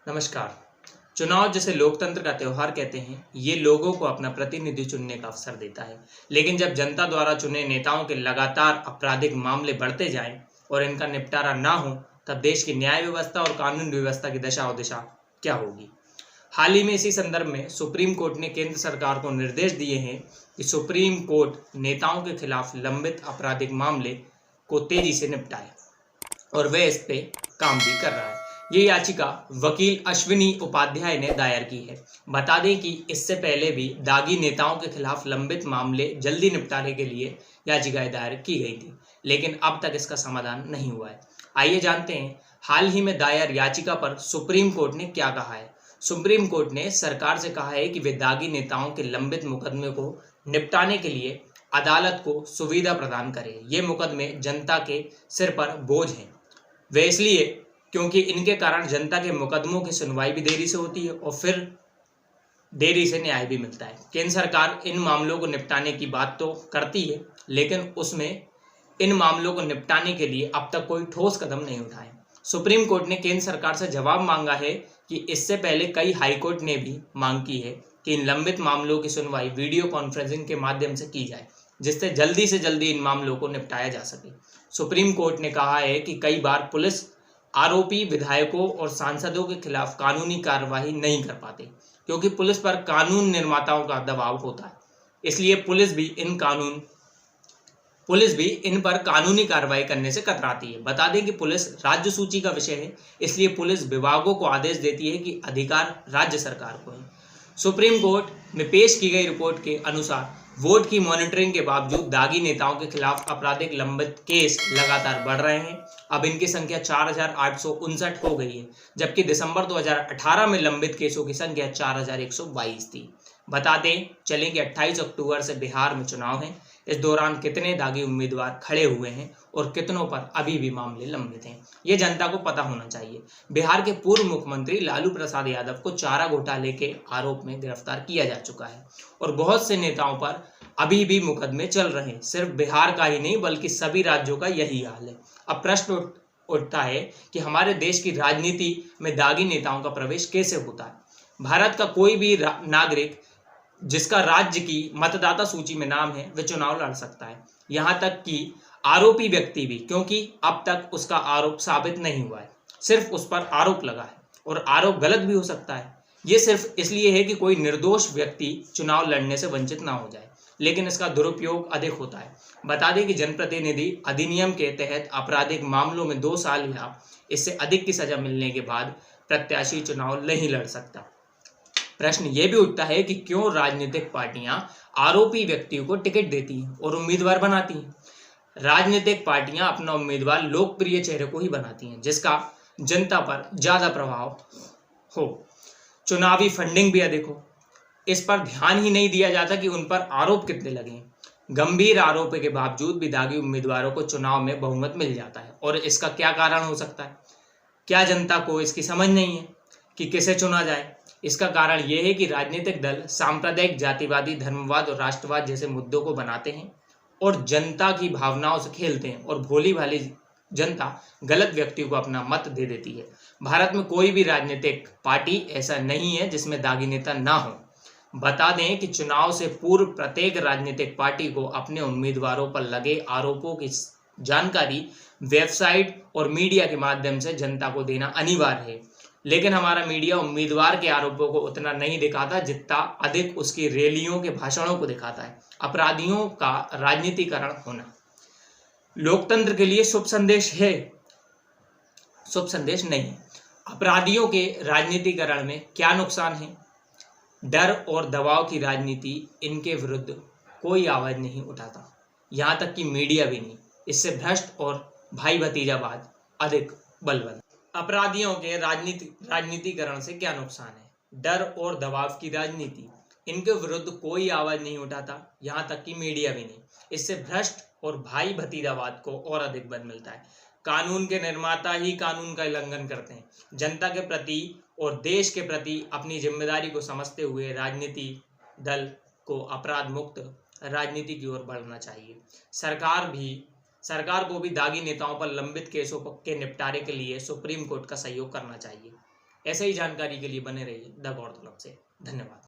नमस्कार। चुनाव जिसे लोकतंत्र का त्योहार कहते हैं, ये लोगों को अपना प्रतिनिधि चुनने का अवसर देता है। लेकिन जब जनता द्वारा चुने नेताओं के लगातार आपराधिक मामले बढ़ते जाएं और इनका निपटारा ना हो, तब देश की न्याय व्यवस्था और कानून व्यवस्था की दशा और दिशा क्या होगी। हाल ही में इसी संदर्भ में सुप्रीम कोर्ट ने केंद्र सरकार को निर्देश दिए हैं कि सुप्रीम कोर्ट नेताओं के खिलाफ लंबित आपराधिक मामले को तेजी से निपटाए और वह इस पे काम भी कर रहा है। ये याचिका वकील अश्विनी उपाध्याय ने दायर की है। बता दें कि इससे पहले भी दागी नेताओं के खिलाफ लंबित मामले जल्दी निपटाने के लिए याचिकाएं दायर की गई थी, लेकिन अब तक इसका समाधान नहीं हुआ है। आइए जानते हैं हाल ही में दायर याचिका पर सुप्रीम कोर्ट ने क्या कहा है। सुप्रीम कोर्ट ने सरकार से कहा है कि वे दागी नेताओं के लंबित मुकदमे को निपटाने के लिए अदालत को सुविधा प्रदान करे। ये मुकदमे जनता के सिर पर बोझ हैं। वे इसलिए क्योंकि इनके कारण जनता के मुकदमों की सुनवाई भी देरी से होती है और फिर देरी से न्याय भी मिलता है। केंद्र सरकार इन मामलों को निपटाने की बात तो करती है, लेकिन उसमें इन मामलों को निपटाने के लिए अब तक कोई ठोस कदम नहीं उठाए। सुप्रीम कोर्ट ने केंद्र सरकार से जवाब मांगा है कि इससे पहले कई हाईकोर्ट ने भी मांग की है कि इन लंबित मामलों की सुनवाई वीडियो कॉन्फ्रेंसिंग के माध्यम से की जाए, जिससे जल्दी से जल्दी इन मामलों को निपटाया जा सके। सुप्रीम कोर्ट ने कहा है कि कई बार पुलिस आरोपी विधायकों और सांसदों के खिलाफ कानूनी कार्रवाई नहीं कर पाते, क्योंकि पुलिस पर कानून निर्माताओं का दबाव होता है। इसलिए पुलिस भी इन पर कानूनी कार्रवाई करने से कतराती है। बता दें कि पुलिस राज्य सूची का विषय है, इसलिए पुलिस विभागों को आदेश देती है कि अधिकार राज्य सरकार को है। सुप्रीम कोर्ट में पेश की गई रिपोर्ट के अनुसार वोट की मॉनिटरिंग के बावजूद दागी नेताओं के खिलाफ आपराधिक लंबित केस लगातार बढ़ रहे हैं। अब इनकी संख्या 4,859 हो गई है, जबकि दिसंबर 2018 में लंबित केसों की संख्या 4,122 थी। बताते चलें कि 28 अक्टूबर से बिहार में चुनाव है। इस दौरान कितने दागी उम्मीदवार खड़े हुए हैं और कितनों पर अभी भी मामले लंबित हैं, ये जनता को पता होना चाहिए। बिहार के पूर्व मुख्यमंत्री लालू प्रसाद यादव को चारा घोटाले के आरोप में गिरफ्तार किया जा चुका है और बहुत से नेताओं पर अभी भी मुकदमे चल रहे हैं। सिर्फ बिहार का ही नहीं, बल्कि सभी राज्यों का यही हाल है। अब प्रश्न उठता है कि हमारे देश की राजनीति में दागी नेताओं का प्रवेश कैसे होता है। भारत का कोई भी नागरिक जिसका राज्य की मतदाता सूची में नाम है, वह चुनाव लड़ सकता है, यहाँ तक कि आरोपी व्यक्ति भी, क्योंकि अब तक उसका आरोप साबित नहीं हुआ है, सिर्फ उस पर आरोप लगा है और आरोप गलत भी हो सकता है। ये सिर्फ इसलिए है कि कोई निर्दोष व्यक्ति चुनाव लड़ने से वंचित ना हो जाए, लेकिन इसका दुरुपयोग अधिक होता है। बता दें कि जनप्रतिनिधि अधिनियम के तहत आपराधिक मामलों में 2 साल या इससे अधिक की सजा मिलने के बाद प्रत्याशी चुनाव नहीं लड़ सकता। प्रश्न ये भी उठता है कि क्यों राजनीतिक पार्टियां आरोपी व्यक्तियों को टिकट देती हैं और उम्मीदवार बनाती हैं। राजनीतिक पार्टियां अपना उम्मीदवार लोकप्रिय चेहरे को ही बनाती हैं, जिसका जनता पर ज्यादा प्रभाव हो, चुनावी फंडिंग भी अधिक हो। इस पर ध्यान ही नहीं दिया जाता कि उन पर आरोप कितने लगे। गंभीर आरोप के बावजूद भी दागी उम्मीदवारों को चुनाव में बहुमत मिल जाता है, और इसका क्या कारण हो सकता है? क्या जनता को इसकी समझ नहीं है कि किसे चुना जाए? इसका कारण यह है कि राजनीतिक दल सांप्रदायिक, जातिवादी, धर्मवाद और राष्ट्रवाद जैसे मुद्दों को बनाते हैं और जनता की भावनाओं से खेलते हैं, और भोली भाली जनता गलत व्यक्तियों को अपना मत दे देती है। भारत में कोई भी राजनीतिक पार्टी ऐसा नहीं है जिसमें दागी नेता ना हो। बता दें कि चुनाव से पूर्व प्रत्येक राजनीतिक पार्टी को अपने उम्मीदवारों पर लगे आरोपों की जानकारी वेबसाइट और मीडिया के माध्यम से जनता को देना अनिवार्य है, लेकिन हमारा मीडिया उम्मीदवार के आरोपों को उतना नहीं दिखाता जितना अधिक उसकी रैलियों के भाषणों को दिखाता है। अपराधियों का राजनीतिकरण होना लोकतंत्र के लिए शुभ संदेश है, शुभ संदेश नहीं। अपराधियों के राजनीतिकरण में क्या नुकसान है? डर और दबाव की राजनीति, इनके विरुद्ध कोई आवाज नहीं उठाता, यहाँ तक कि मीडिया भी नहीं। इससे भ्रष्ट और भाई भतीजावाद अधिक बलवान। अपराधियों के राजनीतिकरण से क्या नुकसान है? डर और दबाव की राजनीति, इनके विरुद्ध कोई आवाज नहीं उठाता, यहाँ तक कि मीडिया भी नहीं। इससे भ्रष्ट और भाई भतीजावाद को और अधिक बल मिलता है। कानून के निर्माता ही कानून का उल्लंघन करते हैं। जनता के प्रति और देश के प्रति अपनी जिम्मेदारी को समझते हुए राजनीति दल को अपराध मुक्त राजनीति की ओर बढ़ना चाहिए। सरकार को भी दागी नेताओं पर लंबित केसों के निपटारे के लिए सुप्रीम कोर्ट का सहयोग करना चाहिए। ऐसे ही जानकारी के लिए बने रहिए द गौरतलब से। धन्यवाद।